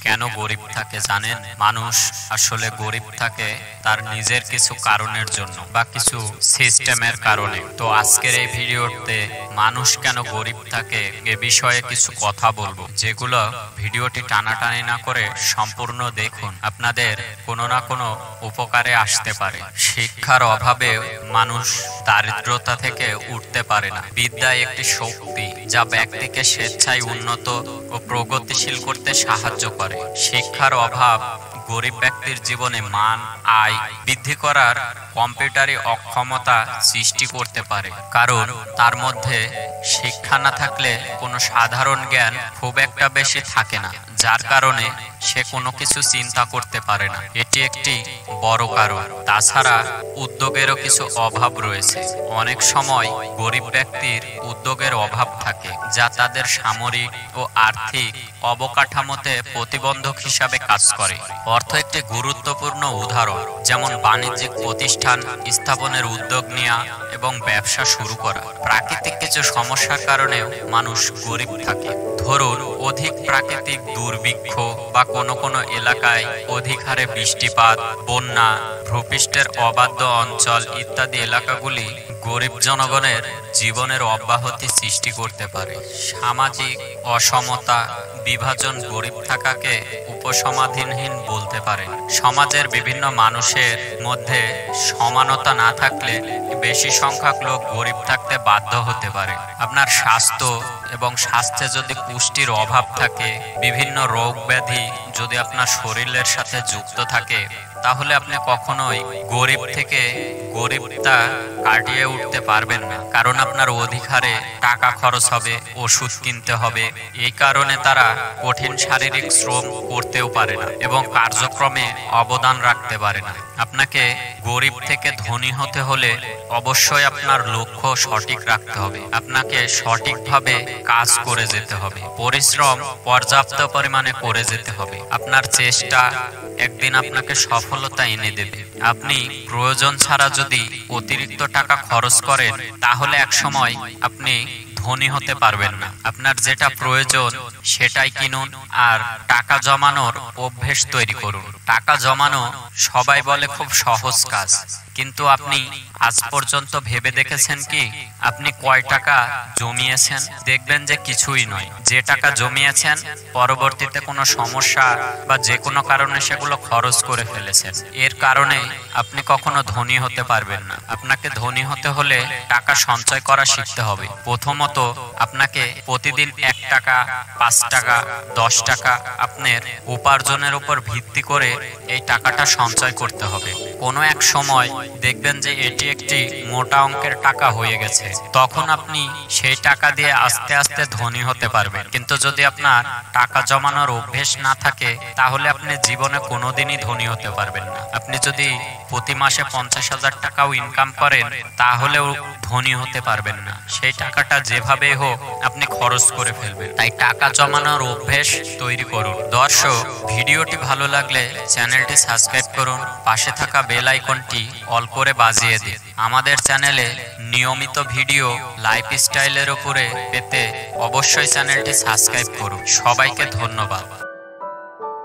কেন গরিব থাকে জানেন? মানুষ আসলে গরিব থাকে তার নিজের কিছু কারণের জন্য বা কিছু সিস্টেমের কারণে। তো আজকের এই ভিডিওতে মানুষ কেন গরিব থাকে এ বিষয়ে কিছু কথা বলবো, যেগুলো ভিডিওটি টানাটানি না করে সম্পূর্ণ দেখুন, আপনাদের কোনো না কোনো উপকারে আসতে পারে। শিক্ষার অভাবে মানুষ দারিদ্রতা থেকে উঠতে পারে না। বিদ্যা একটি শক্তি যা ব্যক্তিকে স্বেচ্ছায় উন্নত ও প্রগতিশীল করতে সাহায্য করে। শিক্ষার অভাব গরিব ব্যক্তির জীবনে মান, আয় বৃদ্ধি করার কম্পিউটারি অক্ষমতা সৃষ্টি করতে পারে, কারণ তার মধ্যে শিক্ষা না থাকলে কোনো সাধারণ জ্ঞান খুব একটা বেশি থাকে না, যার কারণে সে কোনো কিছু চিন্তা করতে পারে না। এটি একটি বড় কারণ। তাছাড়া উদ্যোগেরও কিছু অভাব রয়েছে। অনেক সময় গরিব ব্যক্তির উদ্যোগের অভাব থাকে, যা তাদের সামরিক ও আর্থিক অবকাঠামোতে প্রতিবন্ধক হিসাবে কাজ করে। অর্থ একটি গুরুত্বপূর্ণ উদাহরণ, যেমন বাণিজ্যিক প্রতিষ্ঠান স্থাপনের উদ্যোগ নেওয়া এবং ব্যবসা শুরু করা। প্রাকৃতিক কিছু সমস্যার কারণেও মানুষ গরিব থাকে। ধরুন, অধিক প্রাকৃতিক দুর্ভিক্ষ বা কোনো কোনো এলাকায় অধিক হারে বৃষ্টিপাত, বন্যা, ভূপৃষ্ঠের অবাধ্য অঞ্চল ইত্যাদি এলাকাগুলি গরিব জনগণের জীবনের অব্যাহতি সৃষ্টি করতে পারে। সামাজিক অসমতা, বিভাজন গরিব থাকাকে উপসমাধানহীন বলতে পারেন। সমাজের বিভিন্ন মানুষের মধ্যে সমানতা না থাকলে বেশি সংখ্যক লোক গরিব থাকতে বাধ্য হতে পারে। আপনার স্বাস্থ্য এবং স্বাস্থ্যে যদি পুষ্টির অভাব থাকে, বিভিন্ন রোগ ব্যাধি যদি আপনার শরীরের সাথে যুক্ত থাকে, তাহলে আপনি কখনোই গরিব থেকে গরিবতা কাটিয়ে উঠতে পারবেন না, কারণ আপনার অধিক হারে টাকা খরচ হবে, ওষুধ কিনতে হবে। এই কারণে তারা কঠিন শারীরিক শ্রম করতেও পারে না এবং কার্যক্রমে অবদান রাখতে পারে না। আপনাকে গরিব থেকে ধনী হতে হলে অবশ্যই আপনার লক্ষ্য সঠিক রাখতে হবে। আপনাকে সঠিকভাবে কাজ করে যেতে হবে, পরিশ্রম পর্যাপ্ত পরিমাণে করে যেতে হবে। আপনার চেষ্টা একদিন আপনাকে সফলতা এনে দেবে। আপনি প্রয়োজন ছাড়া যদি অতিরিক্ত টাকা খরচ করেন, তাহলে একসময় আপনি ধনী হতে পারবেন না। আপনার যেটা প্রয়োজন সেটাই কিনুন আর টাকা জমানোর অভ্যেস তৈরি করুন। টাকা জমানো সবাই বলে খুব সহজ কাজ, কিন্তু আপনি আজ পর্যন্ত ভেবে দেখেছেন কি আপনি কয় টাকা জমিয়েছেন? দেখবেন যে কিছুই নয়। যে টাকা জমিয়েছেন পরবর্তীতে কোনো সমস্যা বা যে কোনো কারণে সেগুলো খরচ করে ফেলেছেন। এর কারণে আপনি কখনো ধনী হতে পারবেন না। আপনাকে ধনী হতে হলে টাকা সঞ্চয় করা শিখতে হবে। প্রথমত আপনাকে প্রতিদিন 1 টাকা, 5 টাকা, 10 টাকা আপনার উপার্জনের উপর ভিত্তি করে এই টাকাটা সঞ্চয় করতে হবে। কোনো এক সময় দেখবেন যে এটি একটি মোটা অঙ্কের টাকা হয়ে গেছে, তখন আপনি সেই টাকা দিয়ে আস্তে আস্তে ধনী হতে পারবেন। কিন্তু যদি আপনার টাকা জমানোর অভ্যেস না থাকে, তাহলে আপনি জীবনে কোনোদিনই ধনী হতে পারবেন না। আপনি যদি প্রতি মাসে 50,000 টাকাও ইনকাম করেন, তাহলেও ধনী হতে পারবেন না। সেই টাকাটা যেভাবে হোক আপনি খরচ করে ফেলবেন। তাই টাকা জমানোর অভ্যেস তৈরি করুন। দর্শক, ভিডিওটি ভালো লাগলে চ্যানেলটি সাবস্ক্রাইব করুন, পাশে থাকা বেল আইকনটি অল করে বাজিয়ে দিন। আমাদের চ্যানেলে নিয়মিত ভিডিও লাইফস্টাইলের উপরে পেতে অবশ্যই চ্যানেলটি সাবস্ক্রাইব করুন। সবাইকে ধন্যবাদ।